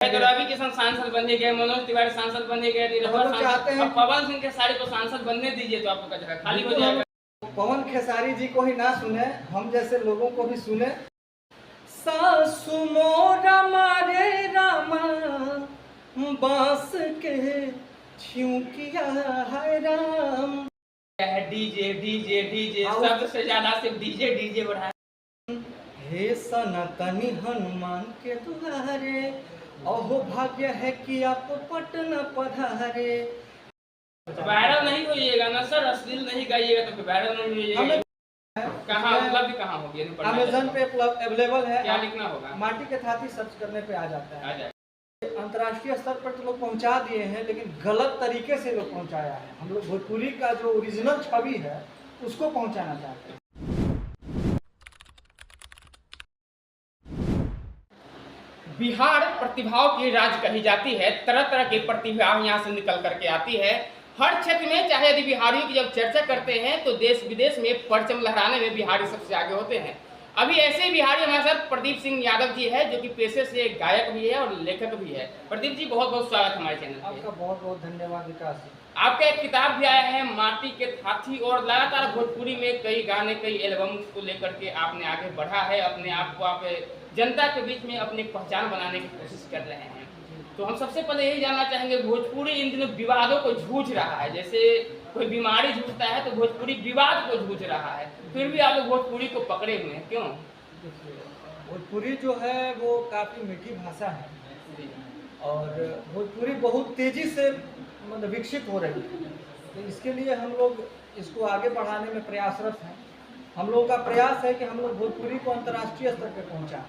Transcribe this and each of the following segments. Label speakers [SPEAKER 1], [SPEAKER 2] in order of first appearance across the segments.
[SPEAKER 1] तो रवि किशन सांसद बने गए, मनोज तिवारी सांसद बने गए,
[SPEAKER 2] चाहते हैं
[SPEAKER 1] पवन सिंह खेसारी को सांसद बनने दीजिए तो आपको जगह खाली हो जाएगा।
[SPEAKER 2] पवन खेसारी जी को ही ना सुने, हम जैसे लोगों को भी सुने। सासु मोरा मारे रामा बांस के छिउकिया है राम।
[SPEAKER 1] डीजे डीजे डीजे सबसे ज्यादा सिर्फ डीजे डीजे बढ़ा।
[SPEAKER 2] हे सनातनी हनुमान के दुआरे, अहो भाग्य है कि आप पटना पधारे।
[SPEAKER 1] वायरल नहीं होइएगा ना सर, अश्लील नहीं गाइएगा तो वायरल नहीं होइएगा। कहाँ उपलब्ध कहाँ होगी?
[SPEAKER 2] अमेज़न पे अवेलेबल है।
[SPEAKER 1] क्या लिखना होगा?
[SPEAKER 2] माटी के थाती सर्च करने पे आ जाता है। अंतर्राष्ट्रीय स्तर पर तो लोग पहुंचा दिए हैं, लेकिन गलत तरीके से लोग पहुंचाया है। हम लोग भोजपुरी का जो ओरिजिनल छवि है उसको पहुंचाना चाहते हैं।
[SPEAKER 1] बिहार प्रतिभाओं की राज्य कही जाती है। तरह तरह की प्रतिभा यहाँ से निकल करके आती है। हर क्षेत्र में चाहे यदि बिहारियों की जब चर्चा करते हैं तो देश विदेश में परचम लहराने में बिहारी सबसे आगे होते हैं। अभी ऐसे बिहारी हमारे साथ प्रदीप सिंह यादव जी है, जो कि पेशे से गायक भी है और लेखक भी है। प्रदीप जी बहुत बहुत स्वागत हमारे चैनल।
[SPEAKER 2] आपका बहुत बहुत धन्यवाद विकास।
[SPEAKER 1] आपका एक किताब भी आया है माटी के थाती, और लगातार भोजपुरी में कई गाने कई एल्बम को लेकर के आपने आगे बढ़ा है। अपने आप को आप जनता के बीच में अपनी पहचान बनाने की कोशिश कर रहे हैं। तो हम सबसे पहले यही जानना चाहेंगे, भोजपुरी इन दिनों विवादों को जूझ रहा है। जैसे कोई बीमारी जूझता है तो भोजपुरी विवाद को जूझ रहा है, फिर भी आप लोग भोजपुरी को पकड़े हुए हैं, क्यों?
[SPEAKER 2] भोजपुरी जो है वो काफ़ी मीठी भाषा है और भोजपुरी बहुत तेज़ी से मतलब विकसित हो रही है। तो इसके लिए हम लोग इसको आगे बढ़ाने में प्रयासरत हैं। हम लोगों का प्रयास है कि हम लोग भोजपुरी को अंतर्राष्ट्रीय स्तर पर पहुँचाएं।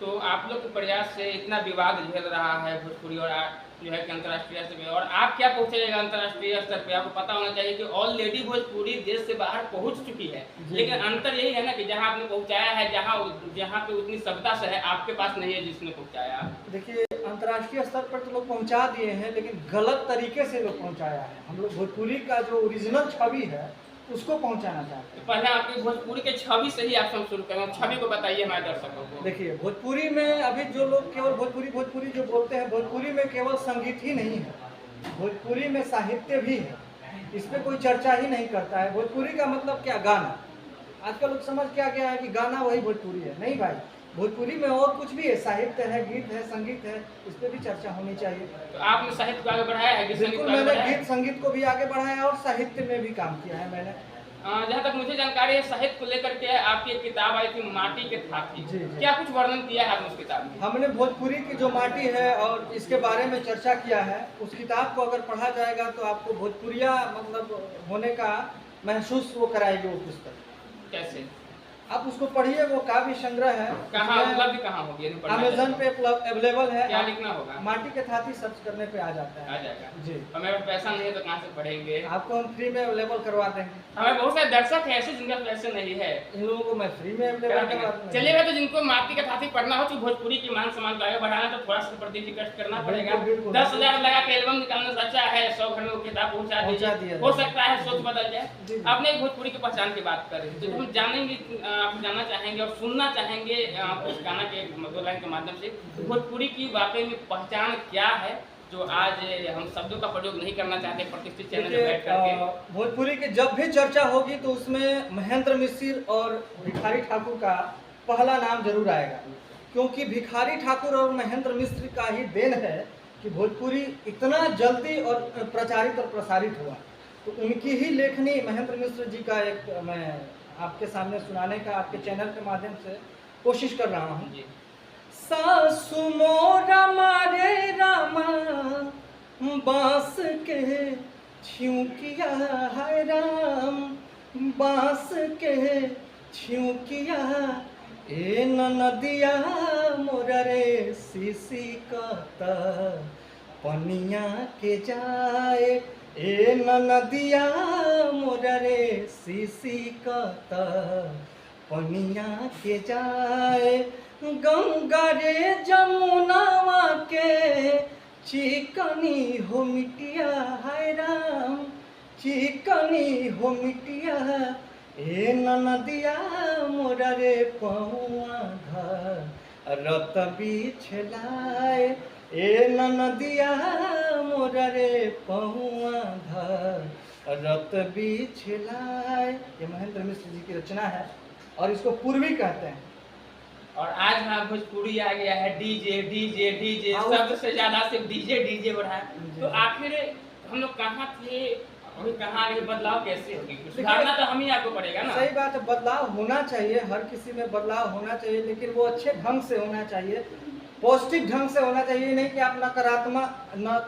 [SPEAKER 1] तो आप लोग के प्रयास से इतना विवाद झेल रहा है भोजपुरी, और जो है कि अंतर्राष्ट्रीय स्तर पे, और आप क्या पहुंचेगा अंतर्राष्ट्रीय स्तर पे? आपको पता होना चाहिए कि ऑलरेडी भोजपुरी देश से बाहर पहुंच चुकी है, लेकिन अंतर यही है ना कि जहां आपने पहुंचाया है, जहां पे उतनी सभ्यता से है, आपके पास नहीं है जिसने पहुंचाया। देखिए,
[SPEAKER 2] अंतर्राष्ट्रीय स्तर पर तो लोग पहुंचा दिए हैं, लेकिन गलत तरीके से लोग पहुंचाया है। हम लोग भोजपुरी का जो ओरिजिनल छवि है उसको पहुंचाना चाहते हैं।
[SPEAKER 1] पहले आपके भोजपुरी के छवि से ही आप सब शुरू करें, छवि को बताइए हमारे दर्शकों को।
[SPEAKER 2] देखिए, भोजपुरी में अभी जो लोग केवल भोजपुरी भोजपुरी जो बोलते हैं, भोजपुरी में केवल संगीत ही नहीं है, भोजपुरी में साहित्य भी है। इस पर कोई चर्चा ही नहीं करता है। भोजपुरी का मतलब क्या? गाना। आजकल लोग समझ क्या गया है कि गाना वही भोजपुरी है। नहीं भाई, भोजपुरी में और कुछ भी है, साहित्य है, गीत है, संगीत है, इस पर भी चर्चा होनी चाहिए।
[SPEAKER 1] तो आपने साहित्य को आगे बढ़ाया है?
[SPEAKER 2] बिल्कुल, मैंने गीत संगीत को भी आगे बढ़ाया और साहित्य में भी काम किया है मैंने।
[SPEAKER 1] जहाँ तक मुझे जानकारी है, साहित्य को लेकर के आपकी एक किताब आई थी माटी के थाती। क्या कुछ वर्णन किया है आपने उस किताब में?
[SPEAKER 2] हमने भोजपुरी की जो माटी है और इसके बारे में चर्चा किया है। उस किताब को अगर पढ़ा जाएगा तो आपको भोजपुरिया मतलब होने का महसूस वो कराएगी वो पुस्तक।
[SPEAKER 1] कैसे?
[SPEAKER 2] आप उसको पढ़िए, वो काव्य संग्रह है।
[SPEAKER 1] कहाँ उपलब्ध कहाँ होगी?
[SPEAKER 2] अमेज़न पे अवेलेबल है।
[SPEAKER 1] क्या लिखना होगा?
[SPEAKER 2] माटी के थाती सर्च करने पे आ जाता है।
[SPEAKER 1] आ जाएगा जी।
[SPEAKER 2] तो
[SPEAKER 1] हमें पैसा नहीं है तो कहाँ से पढ़ेंगे?
[SPEAKER 2] आपको हम फ्री में अवेलेबल करवा देंगे।
[SPEAKER 1] हमें बहुत सारे दर्शक है ऐसे जिनका पैसे नहीं है,
[SPEAKER 2] इन लोगों को मैं फ्री में अवेलेबल करवा दूंगा।
[SPEAKER 1] चलिएगा, तो जिनको माटी के थाती पढ़ना हो तो भोजपुरी की मान सम्मान को आगे बढ़ाना तो थोड़ा सा प्रति रिक्वेस्ट करना पड़ेगा। 10,000 लगा के एल्बम निकालने से अच्छा है 100 घर में वो किताब पहुँचा दीजिए, हो सकता है सोच बदल जाए। आपने एक भोजपुरी की पहचान की बात कर रहे थे, तो हम जानेंगे, आप जानना चाहेंगे और सुनना चाहेंगे उस गाना के दो लाइन के माध्यम से, भोजपुरी की वाकई में पहचान क्या है जो आज हम शब्दों का प्रयोग नहीं करना चाहते प्रतिष्ठित चैनल में बैठ करके।
[SPEAKER 2] भोजपुरी की जब भी चर्चा होगी तो उसमें महेंद्र मिश्र और भिखारी ठाकुर का पहला नाम जरूर आएगा, क्योंकि भिखारी ठाकुर और महेंद्र मिश्र का ही देन है कि भोजपुरी इतना जल्दी और प्रचारित और प्रसारित हुआ। तो उनकी ही लेखनी महेंद्र मिश्र जी का एक मैं आपके सामने सुनाने का आपके चैनल के माध्यम से कोशिश कर रहा हूँ। सासु मोरा मारे रामा बांस के छिउकिया है राम, बांस के छिउकिया ए नदिया मोरा रे सीसी कहता पनिया के जाए, ए नदिया मोरा रे सीसी कहता पनिया के जाए, गंगा रे जमुनावा के चिकनी हो मिटिया है राम, चिकनी हो मिटिया ए नदिया मोरा रे पहुआ रत बिछलाए ए नदिया मोरा रे पहुआ धर रत बिछलाए। ये महेंद्र मिश्र जी की रचना है और इसको पूर्वी कहते हैं।
[SPEAKER 1] और आज हमारा भोजपुरी आ गया है डीजे डीजे डीजे, सबसे ज्यादा सिर्फ डीजे डीजे बढ़ा है। तो आखिर हम लोग कहाँ थे, अभी कहाँ आगे, बदलाव कैसे होगी? सुधारना तो हम ही आपको पड़ेगा ना।
[SPEAKER 2] सही बात है, बदलाव होना चाहिए, हर किसी में बदलाव होना चाहिए, लेकिन वो अच्छे ढंग से होना चाहिए, पॉजिटिव ढंग से होना चाहिए। नहीं कि आप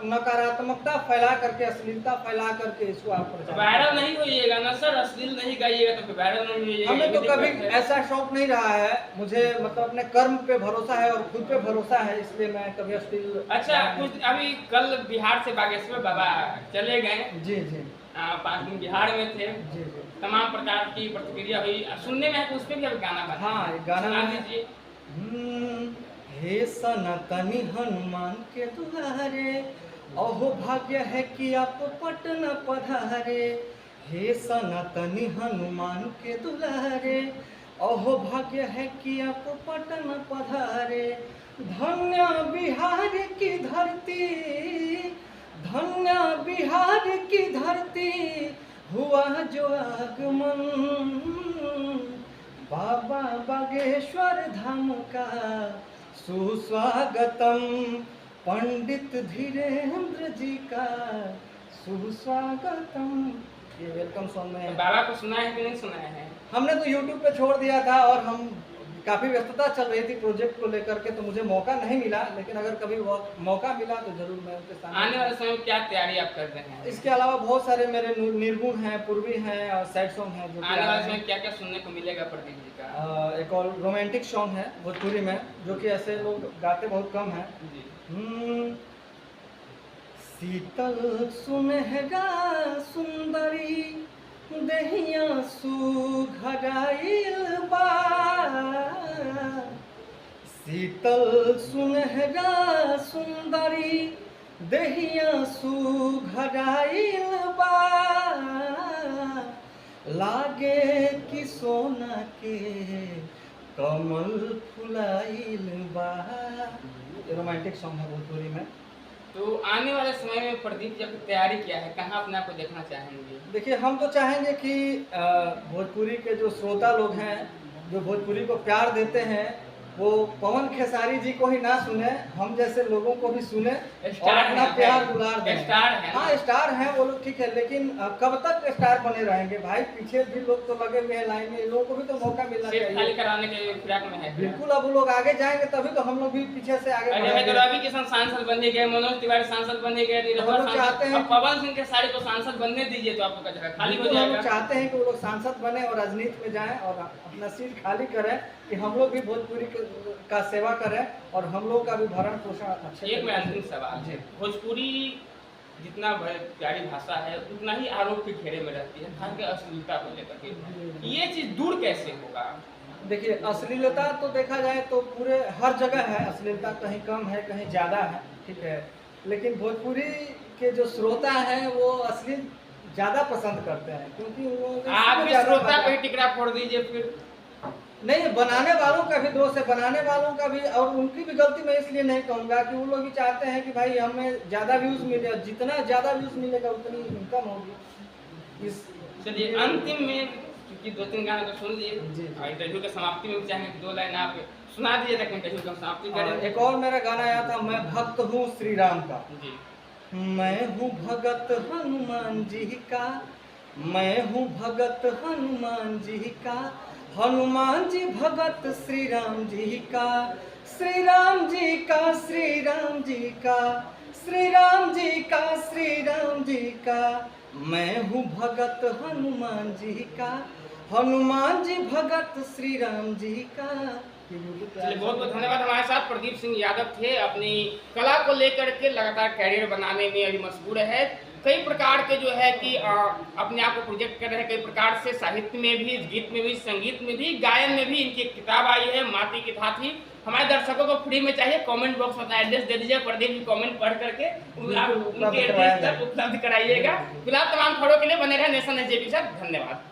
[SPEAKER 2] नकारात्मकता फैला करके, अश्लीलता फैला करके इसको आप
[SPEAKER 1] वायरल नहीं होइएगा ना सर, अश्लील नहीं गाइएगा तो फिर वायरल नहीं होइएगा।
[SPEAKER 2] हमें तो कभी ऐसा शौक नहीं रहा है, मुझे मतलब अपने कर्म पे भरोसा है और खुद पे भरोसा है, इसलिए मैं कभी अश्लील।
[SPEAKER 1] अच्छा, कुछ अभी कल बिहार से बागेश्वर बाबा चले गए।
[SPEAKER 2] जी जी,
[SPEAKER 1] 5 दिन बिहार में थे।
[SPEAKER 2] जी जी,
[SPEAKER 1] तमाम प्रकार की प्रतिक्रिया हुई, सुनने में है, उस पर भी अभी गाना बना।
[SPEAKER 2] हाँ, गाना
[SPEAKER 1] सुना दीजिए।
[SPEAKER 2] हे सनातनी हनुमान के दुलारे, अहो भाग्य है कि आप पटना पधारे। हे सनातनी हनुमान के दुलारे, अहो भाग्य है कि आप पटना पधारे। धन्य बिहार की धरती, धन्य बिहार की धरती, हुआ जो आगमन बाबा बागेश्वर धाम का सुस्वागतम, पंडित धीरेन्द्र जी का सुस्वागतम। ये वेलकम सॉन्ग में
[SPEAKER 1] बाबा को सुना है कि नहीं सुना है?
[SPEAKER 2] हमने तो YouTube पे छोड़ दिया था और हम काफ़ी व्यस्तता चल रही थी प्रोजेक्ट को लेकर के, तो मुझे मौका नहीं मिला, लेकिन अगर कभी वो मौका मिला तो जरूर मैं उनके सामने।
[SPEAKER 1] आने वाले समय में क्या तैयारी आप कर रहे हैं?
[SPEAKER 2] इसके अलावा बहुत सारे मेरे निर्गुण हैं, पूर्वी हैं और सैड सॉन्ग हैं जो
[SPEAKER 1] आने वाले समय क्या क्या सुनने को मिलेगा प्रदीप जी का?
[SPEAKER 2] एक और रोमांटिक सॉन्ग है भोजपुरी में, जो कि ऐसे लोग गाते बहुत कम हैं। शीतल सुनहरा सुंदरी दहिया सुघराइल बा, शीतल सुनहरा सुंदरी दहिया सुघराइल बा, लागे कि सोना के कमल फुलाइल बा। रोमांटिक सॉन्ग है भोजपुरी में।
[SPEAKER 1] तो आने वाले समय में प्रदीप जी की तैयारी क्या है, कहाँ अपने आप को देखना चाहेंगे?
[SPEAKER 2] देखिए, हम तो चाहेंगे कि भोजपुरी के जो श्रोता लोग हैं, जो भोजपुरी को प्यार देते हैं, वो पवन खेसारी जी को ही ना सुने, हम जैसे लोगों को भी सुने और अपना प्यार दुलार दें।
[SPEAKER 1] स्टार है,
[SPEAKER 2] हाँ स्टार हैं वो लोग, ठीक है, लेकिन कब तक स्टार बने रहेंगे भाई? पीछे भी लोग तो लगे हुए हैं लाइन में, इन लोगों को भी तो मौका मिलना चाहिए।
[SPEAKER 1] खाली कराने के फिराक में है।
[SPEAKER 2] बिल्कुल, अब वो लोग आगे जाएंगे तभी तो हम लोग भी पीछे से आगे बढ़ेंगे।
[SPEAKER 1] रवि किशन सांसद बने गए, मनोज तिवारी सांसद बने गए,
[SPEAKER 2] चाहते हैं
[SPEAKER 1] पवन सिंह खेसारी को सांसद बनने दीजिए तो आपको जगह खाली हो जाएगा।
[SPEAKER 2] हम चाहते हैं कि वो लोग सांसद बने और राजनीति में जाएं और अपना सीट खाली करें, कि हम लोग भी भोजपुरी का सेवा करें और हम लोग का भी भरण पोषण अच्छे।
[SPEAKER 1] एक मेरा अंतिम सवाल है, भोजपुरी जितना प्यारी भाषा है उतना ही आरोप के घेरे में रहती है, खासकर अश्लीलता को लेकर के, ये चीज दूर कैसे होगा?
[SPEAKER 2] देखिए, अश्लीलता तो देखा जाए तो पूरे हर जगह है अश्लीलता, कहीं कम है कहीं ज़्यादा है, ठीक है, लेकिन भोजपुरी के जो श्रोता हैं वो अश्लील ज़्यादा पसंद करते हैं, क्योंकि वो
[SPEAKER 1] आप भी श्रोता को ही टिकरा फोड़ दीजिए फिर।
[SPEAKER 2] नहीं, बनाने वालों का भी दोष है, बनाने वालों का भी, और उनकी भी गलती मैं इसलिए नहीं कहूँगा कि वो लोग भी चाहते हैं कि भाई हमें ज़्यादा व्यूज़ मिले, जितना ज़्यादा व्यूज़ मिलेगा उतनी इनकम होगी।
[SPEAKER 1] चलिए अंतिम में, क्योंकि 2-3 गाने तो सुन लिए, इंटरव्यू के समाप्ति में चाहेंगे 2 लाइन आप सुना दीजिए ताकि इंटरव्यू की समाप्ति करें।
[SPEAKER 2] एक और मेरा गाना आया था, मैं भक्त हूँ श्री राम का। मैं हूँ भगत हनुमान जी का, मैं हूँ भगत हनुमान जी का, हनुमान जी भगत श्री राम जी का, श्री राम जी का, श्री राम जी का, श्री राम जी का, श्री राम जी का, मैं हूँ भगत हनुमान जी का, हनुमान जी भगत श्री राम जी का।
[SPEAKER 1] चलिए बहुत बहुत धन्यवाद। हमारे साथ प्रदीप सिंह यादव थे, अपनी कला को लेकर के लगातार कैरियर बनाने में अभी मशगूल है, कई प्रकार के जो है कि अपने आप को प्रोजेक्ट कर रहे हैं, कई प्रकार से साहित्य में भी, गीत में भी, संगीत में भी, गायन में भी इनकी एक किताब आई है माटी की थाती। हमारे दर्शकों को फ्री में चाहिए, कमेंट बॉक्स में अपना एड्रेस दे दीजिए, प्रदीप जी कमेंट पढ़ करके उनके एड्रेस तक उपलब्ध कराइएगा। फिलहाल तमाम खबरों के लिए बने रहे नेशन एजेपी के साथ। धन्यवाद।